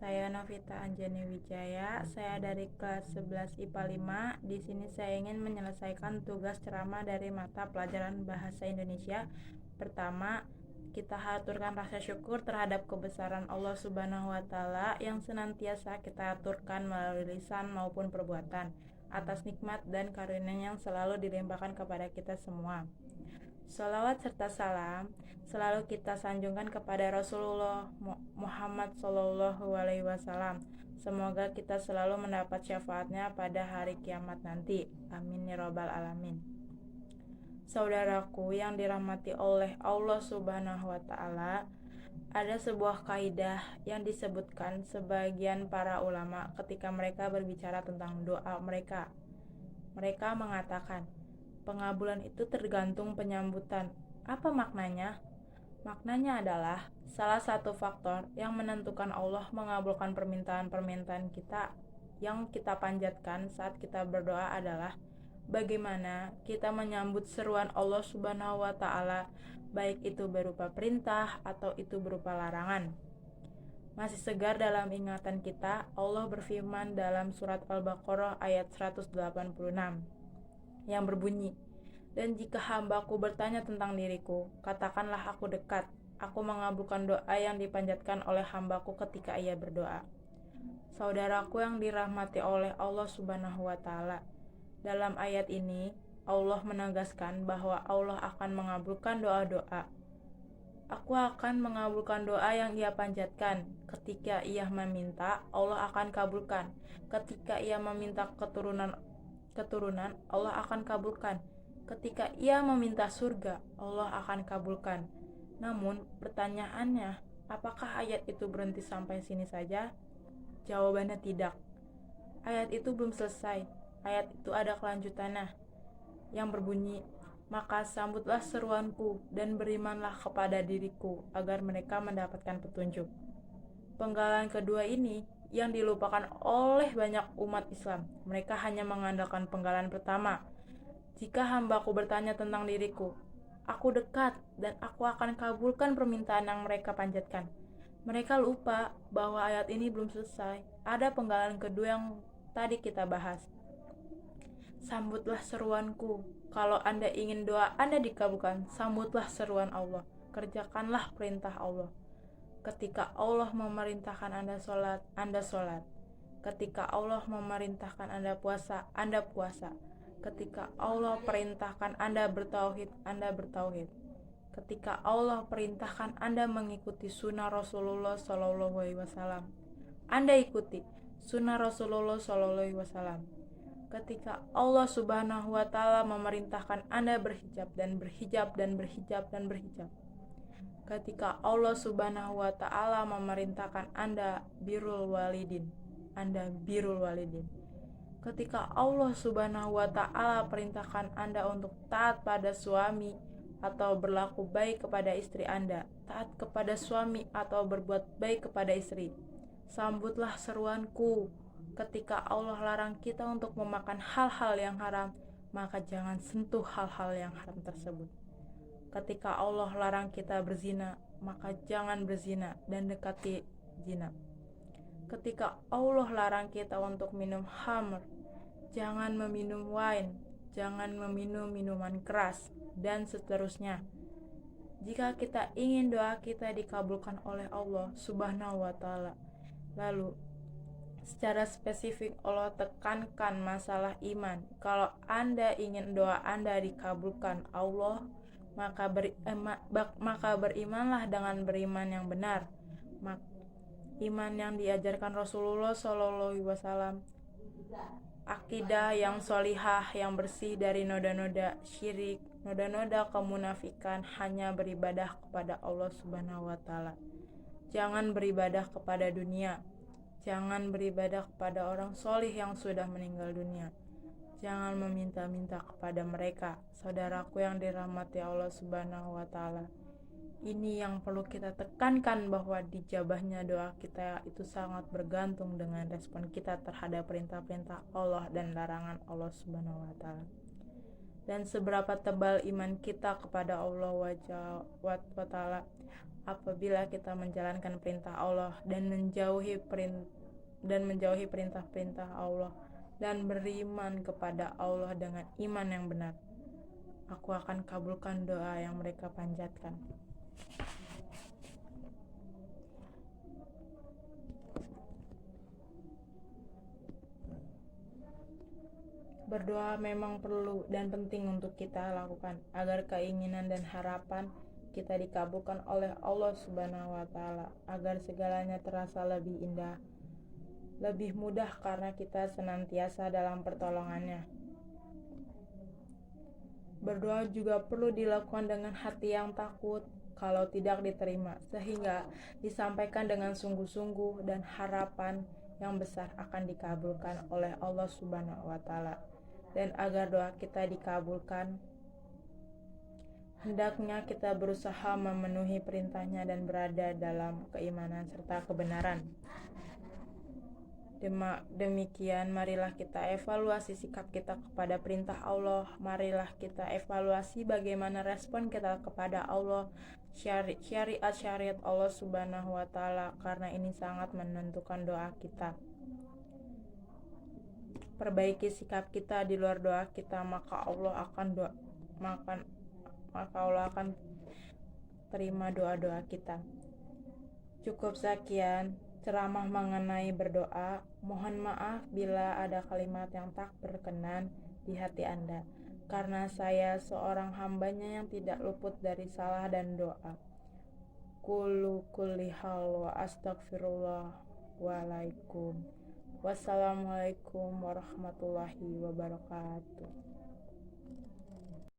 Saya Novita Anjani Wijaya, saya dari kelas 11 IPA 5. Di sini saya ingin menyelesaikan tugas ceramah dari mata pelajaran Bahasa Indonesia. Pertama, kita haturkan rasa syukur terhadap kebesaran Allah Subhanahu wa Ta'ala yang senantiasa kita aturkan melalui lisan maupun perbuatan atas nikmat dan karunia yang selalu dilimpahkan kepada kita semua. Salawat serta salam selalu kita sanjungkan kepada Rasulullah Muhammad SAW. Semoga kita selalu mendapat syafaatnya pada hari kiamat nanti. Amin ya robbal alamin. Saudaraku yang dirahmati oleh Allah Subhanahu wa Ta'ala, ada sebuah kaidah yang disebutkan sebagian para ulama ketika mereka berbicara tentang doa mereka. Mereka mengatakan, pengabulan itu tergantung penyambutan. Apa maknanya? Maknanya adalah salah satu faktor yang menentukan Allah mengabulkan permintaan-permintaan kita yang kita panjatkan saat kita berdoa adalah bagaimana kita menyambut seruan Allah Subhanahu wa Ta'ala, baik itu berupa perintah atau itu berupa larangan. Masih segar dalam ingatan kita, Allah berfirman dalam surat Al-Baqarah ayat 186 yang berbunyi, dan jika hambaku bertanya tentang diriku, katakanlah aku dekat. Aku mengabulkan doa yang dipanjatkan oleh hambaku ketika ia berdoa. Saudaraku yang dirahmati oleh Allah Subhanahu wa Ta'ala, dalam ayat ini Allah menegaskan bahwa Allah akan mengabulkan doa-doa. Aku akan mengabulkan doa yang ia panjatkan. Ketika ia meminta, Allah akan kabulkan. Ketika ia meminta keturunan, Allah akan kabulkan. Ketika ia meminta surga, Allah akan kabulkan. Namun, pertanyaannya, apakah ayat itu berhenti sampai sini saja? Jawabannya tidak. Ayat itu belum selesai. Ayat itu ada kelanjutannya yang berbunyi, maka sambutlah seruanku dan berimanlah kepada diriku agar mereka mendapatkan petunjuk. Penggalan kedua ini yang dilupakan oleh banyak umat Islam. Mereka hanya mengandalkan penggalan pertama. Jika hambaku bertanya tentang diriku, aku dekat dan aku akan kabulkan permintaan yang mereka panjatkan. Mereka lupa bahwa ayat ini belum selesai. Ada penggalan kedua yang tadi kita bahas. Sambutlah seruanku. Kalau Anda ingin doa Anda dikabulkan, sambutlah seruan Allah. Kerjakanlah perintah Allah. Ketika Allah memerintahkan Anda sholat, Anda sholat. Ketika Allah memerintahkan Anda puasa, Anda puasa. Ketika Allah perintahkan Anda bertauhid, Anda bertauhid. Ketika Allah perintahkan Anda mengikuti sunnah Rasulullah SAW, Anda ikuti sunnah Rasulullah SAW. Ketika Allah Subhanahu wa Ta'ala memerintahkan Anda berhijab dan berhijab dan berhijab dan berhijab. Ketika Allah Subhanahu wa Ta'ala memerintahkan Anda birrul walidin, Anda birrul walidin. Ketika Allah Subhanahu wa Ta'ala perintahkan Anda untuk taat pada suami atau berlaku baik kepada istri Anda, taat kepada suami atau berbuat baik kepada istri, sambutlah seruanku. Ketika Allah larang kita untuk memakan hal-hal yang haram, maka jangan sentuh hal-hal yang haram tersebut. Ketika Allah larang kita berzina, maka jangan berzina dan dekati zina. Ketika Allah larang kita untuk minum khamr, jangan meminum wine, jangan meminum minuman keras, dan seterusnya. Jika kita ingin doa kita dikabulkan oleh Allah Subhanahu wa Ta'ala, lalu secara spesifik Allah tekankan masalah iman. Kalau Anda ingin doa Anda dikabulkan Allah, maka berimanlah dengan beriman yang benar. Iman yang diajarkan Rasulullah SAW, akidah yang solihah, yang bersih dari noda-noda syirik, noda-noda kemunafikan, hanya beribadah kepada Allah Subhanahu wa Ta'ala. Jangan beribadah kepada dunia. Jangan beribadah kepada orang solih yang sudah meninggal dunia. Jangan meminta-minta kepada mereka. Saudaraku yang dirahmati Allah Subhanahu wa Ta'ala, ini yang perlu kita tekankan, bahwa dijabahnya doa kita itu sangat bergantung dengan respon kita terhadap perintah-perintah Allah dan larangan Allah Subhanahu wa Ta'ala. Dan seberapa tebal iman kita kepada Allah wa Ta'ala, Apabila kita menjalankan perintah Allah dan menjauhi perintah-perintah Allah dan beriman kepada Allah dengan iman yang benar, aku akan kabulkan doa yang mereka panjatkan. Berdoa memang perlu dan penting untuk kita lakukan agar keinginan dan harapan kita dikabulkan oleh Allah Subhanahu wa Ta'ala, agar segalanya terasa lebih indah, lebih mudah karena kita senantiasa dalam pertolongannya. Berdoa juga perlu dilakukan dengan hati yang takut kalau tidak diterima, sehingga disampaikan dengan sungguh-sungguh dan harapan yang besar akan dikabulkan oleh Allah Subhanahu wa Ta'ala. Dan agar doa kita dikabulkan, hendaknya kita berusaha memenuhi perintahnya dan berada dalam keimanan serta kebenaran. Demikian, marilah kita evaluasi sikap kita kepada perintah Allah. Marilah kita evaluasi bagaimana respon kita kepada Allah, syariat Allah Subhanahu wa Ta'ala, karena ini sangat menentukan doa kita. Perbaiki sikap kita di luar doa kita, maka Allah akan terima doa-doa kita. Cukup sekian ceramah mengenai berdoa. Mohon maaf bila ada kalimat yang tak berkenan di hati Anda, karena saya seorang hambanya yang tidak luput dari salah dan doa. Kulli hal wa astagfirullah walaikum. Wassalamualaikum warahmatullahi wabarakatuh.